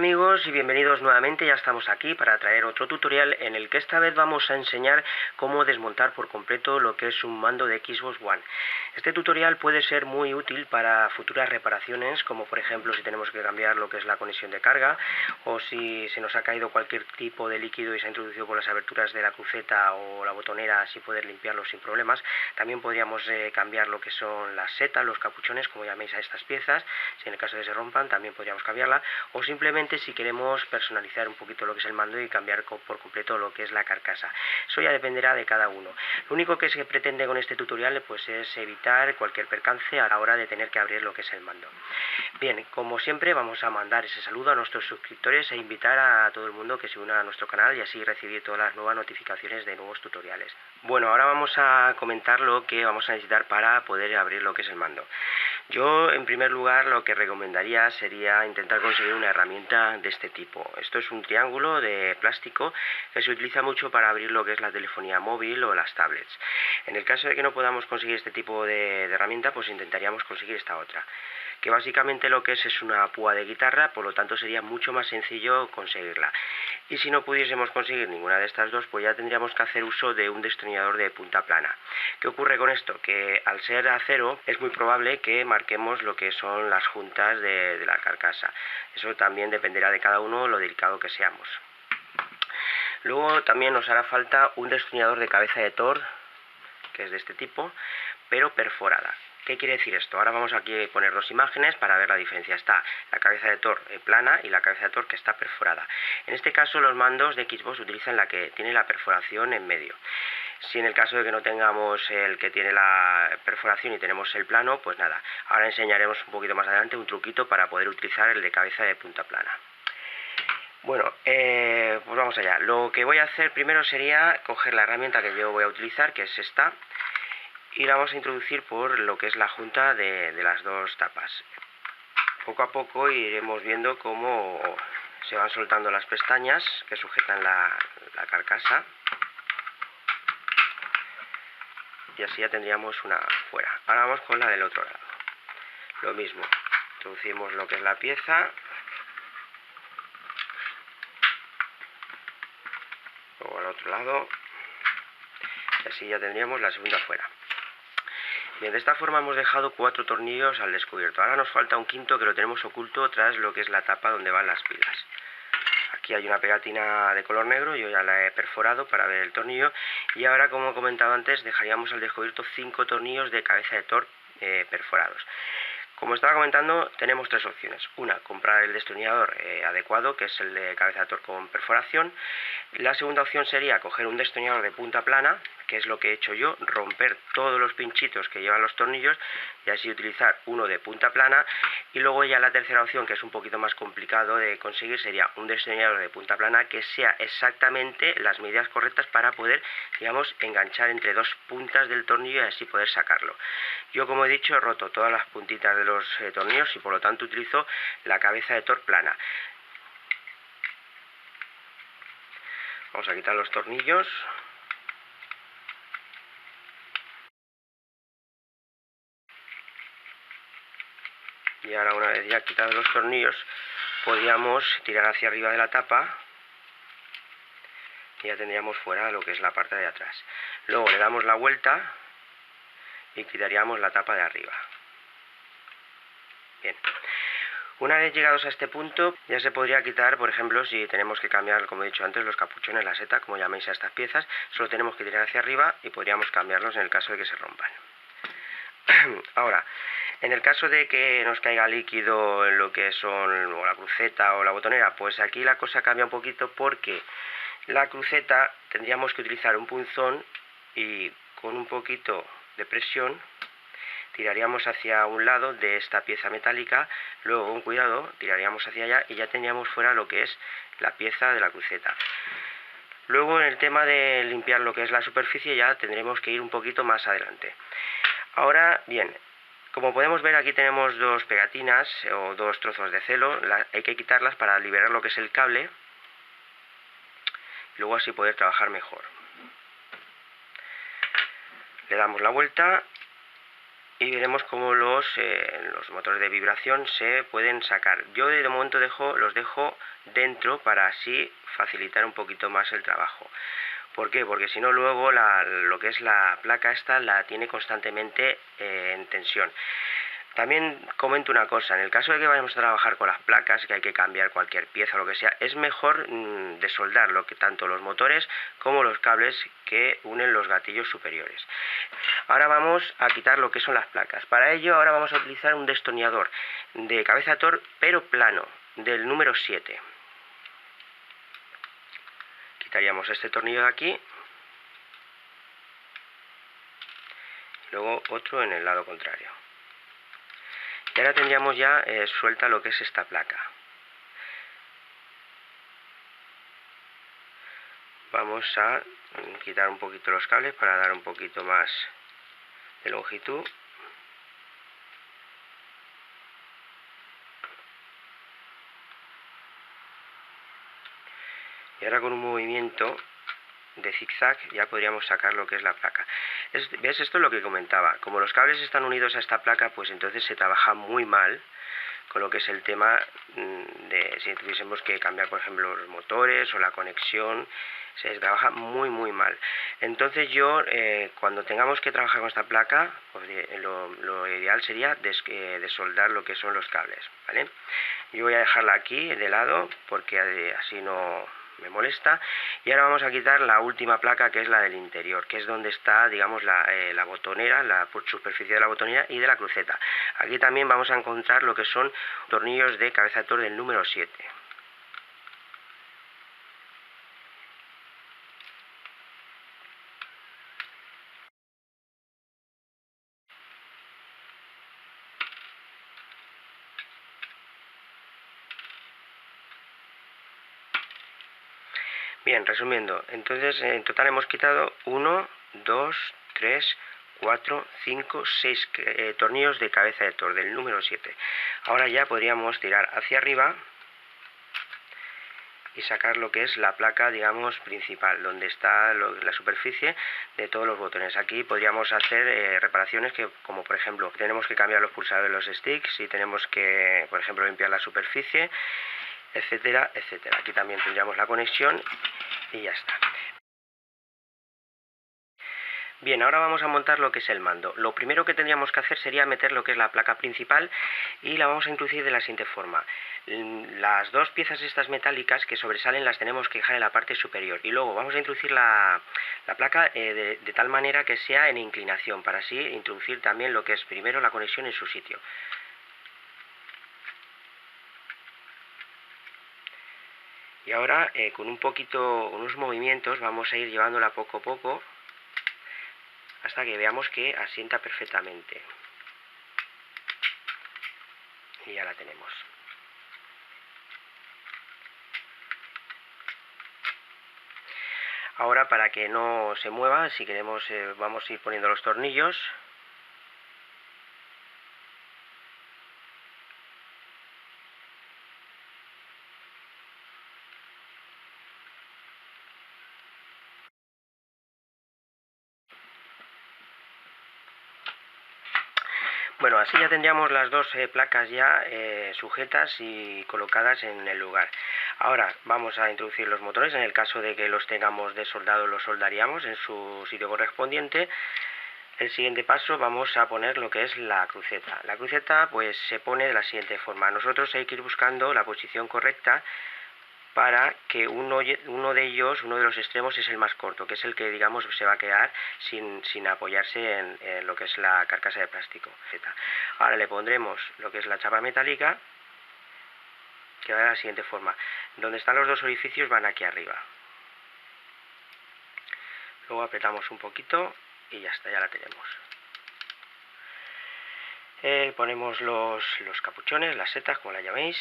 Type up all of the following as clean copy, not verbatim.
amigos y bienvenidos nuevamente, ya estamos aquí para traer otro tutorial en el que esta vez vamos a enseñar cómo desmontar por completo lo que es un mando de Xbox One. Este tutorial puede ser muy útil para futuras reparaciones, como por ejemplo si tenemos que cambiar lo que es la conexión de carga o si se nos ha caído cualquier tipo de líquido y se ha introducido por las aberturas de la cruceta o la botonera, así poder limpiarlo sin problemas. También podríamos cambiar lo que son las setas, los capuchones, como llaméis a estas piezas, si en el caso de que se rompan también podríamos cambiarla, o simplemente si queremos personalizar un poquito lo que es el mando y cambiar por completo lo que es la carcasa. Eso ya dependerá de cada uno. Lo único que se pretende con este tutorial pues es evitar cualquier percance a la hora de tener que abrir lo que es el mando. Bien, como siempre vamos a mandar ese saludo a nuestros suscriptores e invitar a todo el mundo que se una a nuestro canal y así recibir todas las nuevas notificaciones de nuevos tutoriales. Bueno, ahora vamos a comentar lo que vamos a necesitar para poder abrir lo que es el mando. Yo en primer lugar lo que recomendaría sería intentar conseguir una herramienta de este tipo. Esto es un triángulo de plástico que se utiliza mucho para abrir lo que es la telefonía móvil o las tablets. En el caso de que no podamos conseguir este tipo de herramienta, pues intentaríamos conseguir esta otra, que básicamente lo que es una púa de guitarra, por lo tanto sería mucho más sencillo conseguirla. Y si no pudiésemos conseguir ninguna de estas dos, pues ya tendríamos que hacer uso de un destornillador de punta plana. ¿Qué ocurre con esto? Que al ser acero es muy probable que marquemos lo que son las juntas de la carcasa. Eso también dependerá de cada uno lo delicado que seamos. Luego también nos hará falta un destornillador de cabeza de Thor, que es de este tipo, pero perforada. ¿Qué quiere decir esto? Ahora vamos aquí a poner dos imágenes para ver la diferencia. Está la cabeza de Thor plana y la cabeza de Thor que está perforada. En este caso los mandos de Xbox utilizan la que tiene la perforación en medio. Si en el caso de que no tengamos el que tiene la perforación y tenemos el plano, pues nada. Ahora enseñaremos un poquito más adelante un truquito para poder utilizar el de cabeza de punta plana. Bueno, pues vamos allá. Lo que voy a hacer primero sería coger la herramienta que yo voy a utilizar, que es esta, y la vamos a introducir por lo que es la junta de las dos tapas. Poco a poco iremos viendo cómo se van soltando las pestañas que sujetan la carcasa, y así ya tendríamos una fuera. Ahora vamos con la del otro lado. Lo mismo, introducimos lo que es la pieza, luego al otro lado, y así ya tendríamos la segunda fuera. Bien, de esta forma hemos dejado 4 tornillos al descubierto. Ahora nos falta un quinto que lo tenemos oculto tras lo que es la tapa donde van las pilas. Aquí hay una pegatina de color negro, yo ya la he perforado para ver el tornillo. Y ahora, como he comentado antes, dejaríamos al descubierto 5 tornillos de cabeza de Thor perforados. Como estaba comentando, tenemos 3 opciones. Una, comprar el destornillador adecuado, que es el de cabeza de Thor con perforación. La segunda opción sería coger un destornillador de punta plana, que es lo que he hecho yo, romper todos los pinchitos que llevan los tornillos y así utilizar uno de punta plana. Y luego ya la tercera opción, que es un poquito más complicado de conseguir, sería un destornillador de punta plana que sea exactamente las medidas correctas para poder, digamos, enganchar entre dos puntas del tornillo y así poder sacarlo. Yo, como he dicho, he roto todas las puntitas de los tornillos y por lo tanto utilizo la cabeza de Thor plana. Vamos a quitar los tornillos. Y ahora, una vez ya quitados los tornillos, podríamos tirar hacia arriba de la tapa y ya tendríamos fuera lo que es la parte de atrás. Luego le damos la vuelta y quitaríamos la tapa de arriba. Bien. Una vez llegados a este punto, ya se podría quitar, por ejemplo, si tenemos que cambiar, como he dicho antes, los capuchones, la seta, como llaméis a estas piezas, solo tenemos que tirar hacia arriba y podríamos cambiarlos en el caso de que se rompan. Ahora, en el caso de que nos caiga líquido en lo que son o la cruceta o la botonera, pues aquí la cosa cambia un poquito porque la cruceta tendríamos que utilizar un punzón y con un poquito de presión tiraríamos hacia un lado de esta pieza metálica, luego con cuidado tiraríamos hacia allá y ya tendríamos fuera lo que es la pieza de la cruceta. Luego, en el tema de limpiar lo que es la superficie, ya tendremos que ir un poquito más adelante. Ahora bien, como podemos ver, aquí tenemos dos pegatinas o dos trozos de celo. Hay que quitarlas para liberar lo que es el cable y luego así poder trabajar mejor. Le damos la vuelta y veremos cómo los motores de vibración se pueden sacar. Yo de momento los dejo dentro para así facilitar un poquito más el trabajo. ¿Por qué? Porque si no luego lo que es la placa esta la tiene constantemente en tensión. También comento una cosa, en el caso de que vayamos a trabajar con las placas, que hay que cambiar cualquier pieza o lo que sea, es mejor desoldar tanto los motores como los cables que unen los gatillos superiores. Ahora vamos a quitar lo que son las placas. Para ello ahora vamos a utilizar un destornillador de cabeza Thor pero plano, del número 7. Quitaríamos este tornillo de aquí, y luego otro en el lado contrario. Y ahora tendríamos ya suelta lo que es esta placa. Vamos a quitar un poquito los cables para dar un poquito más de longitud. Y ahora con un movimiento de zigzag ya podríamos sacar lo que es la placa. ¿Ves? Esto es lo que comentaba. Como los cables están unidos a esta placa, pues entonces se trabaja muy mal con lo que es el tema de si tuviésemos que cambiar, por ejemplo, los motores o la conexión, se trabaja muy mal. Entonces yo, cuando tengamos que trabajar con esta placa, pues lo ideal sería desoldar lo que son los cables, ¿vale? Yo voy a dejarla aquí de lado porque así no me molesta. Y ahora vamos a quitar la última placa, que es la del interior, que es donde está, digamos, la botonera, la superficie de la botonera y de la cruceta. Aquí también vamos a encontrar lo que son tornillos de cabeza Thor del número 7. Bien, resumiendo, entonces en total hemos quitado 1, 2, 3, 4, 5, 6 tornillos de cabeza de Thor del número 7. Ahora ya podríamos tirar hacia arriba y sacar lo que es la placa, digamos, principal, donde está la superficie de todos los botones. Aquí podríamos hacer reparaciones como por ejemplo, tenemos que cambiar los pulsadores de los sticks, y tenemos que, por ejemplo, limpiar la superficie, etcétera, etcétera. Aquí también tendríamos la conexión y ya está. Bien, ahora vamos a montar lo que es el mando. Lo primero que tendríamos que hacer sería meter lo que es la placa principal y la vamos a introducir de la siguiente forma. Las dos piezas estas metálicas que sobresalen las tenemos que dejar en la parte superior, y luego vamos a introducir la placa de tal manera que sea en inclinación, para así introducir también lo que es primero la conexión en su sitio. Y ahora con unos movimientos vamos a ir llevándola poco a poco hasta que veamos que asienta perfectamente. Y ya la tenemos. Ahora, para que no se mueva, si queremos, vamos a ir poniendo los tornillos. Bueno, así ya tendríamos las dos placas ya sujetas y colocadas en el lugar. Ahora vamos a introducir los motores. En el caso de que los tengamos desoldados, los soldaríamos en su sitio correspondiente. El siguiente paso, vamos a poner lo que es la cruceta. La cruceta pues se pone de la siguiente forma. Nosotros hay que ir buscando la posición correcta para que uno de ellos, uno de los extremos, es el más corto, que es el que, digamos, se va a quedar sin apoyarse en lo que es la carcasa de plástico. Ahora le pondremos lo que es la chapa metálica, que va de la siguiente forma. Donde están los dos orificios van aquí arriba. Luego apretamos un poquito y ya está, ya la tenemos. Ponemos los capuchones, las setas, como la llaméis.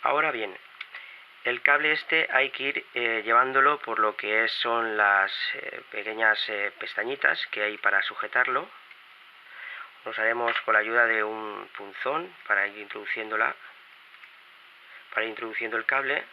Ahora bien, el cable este hay que ir llevándolo por lo que son las pequeñas pestañitas que hay para sujetarlo. Nos haremos con la ayuda de un punzón para ir introduciendo el cable.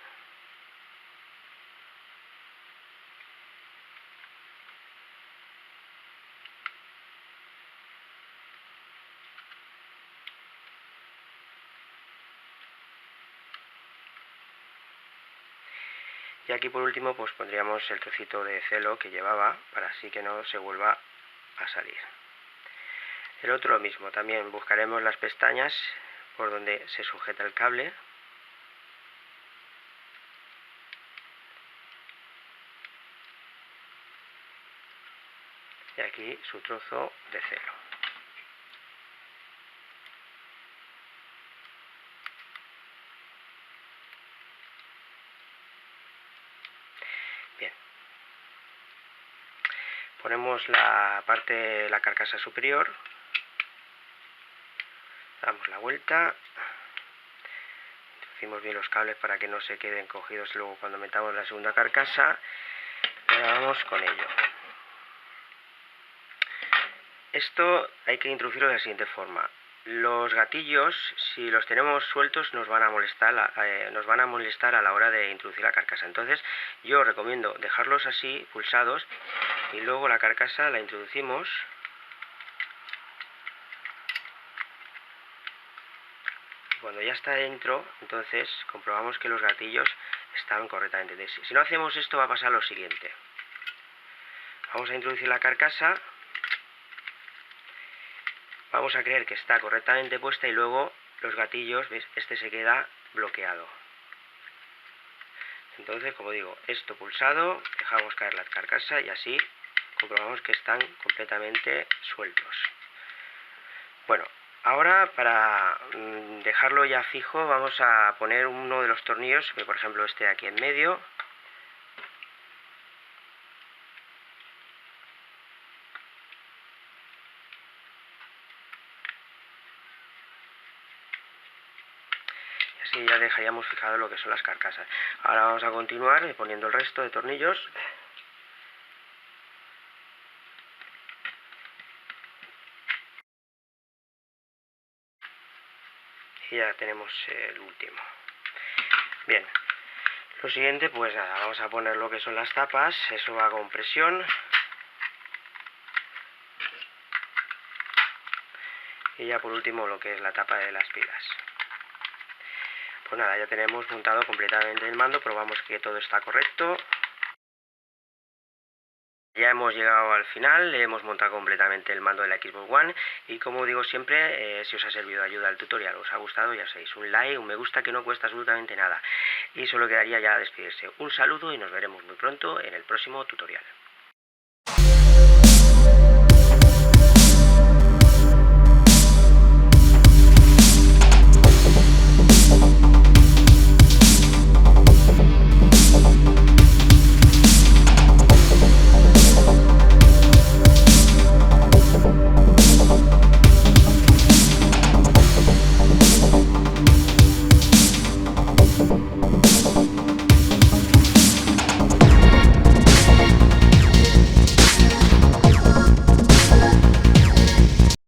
Y aquí por último pues pondríamos el trocito de celo que llevaba para así que no se vuelva a salir. El otro lo mismo, también buscaremos las pestañas por donde se sujeta el cable. Y aquí su trozo de celo. Bien. Ponemos la parte, la carcasa superior. Damos la vuelta. Introducimos bien los cables para que no se queden cogidos luego cuando metamos la segunda carcasa. Y ahora vamos con ello. Esto hay que introducirlo de la siguiente forma. Los gatillos, si los tenemos sueltos, nos van a molestar a la hora de introducir la carcasa. Entonces, yo recomiendo dejarlos así, pulsados, y luego la carcasa la introducimos. Cuando ya está dentro, entonces comprobamos que los gatillos están correctamente. Si no hacemos esto, va a pasar lo siguiente. Vamos a introducir la carcasa. Vamos a creer que está correctamente puesta y luego los gatillos, ¿ves? Este se queda bloqueado. Entonces, como digo, esto pulsado, dejamos caer la carcasa y así comprobamos que están completamente sueltos. Bueno, ahora para dejarlo ya fijo vamos a poner uno de los tornillos, por ejemplo este de aquí en medio. Así ya dejaríamos fijado lo que son las carcasas. Ahora vamos a continuar poniendo el resto de tornillos. Y ya tenemos el último. Bien, lo siguiente pues nada, vamos a poner lo que son las tapas. Eso va con presión. Y ya por último lo que es la tapa de las pilas. Pues nada, ya tenemos montado completamente el mando, probamos que todo está correcto. Ya hemos llegado al final, hemos montado completamente el mando de la Xbox One y como digo siempre, si os ha servido de ayuda el tutorial, os ha gustado, ya sabéis, un like, un me gusta que no cuesta absolutamente nada. Y solo quedaría ya despedirse. Un saludo y nos veremos muy pronto en el próximo tutorial.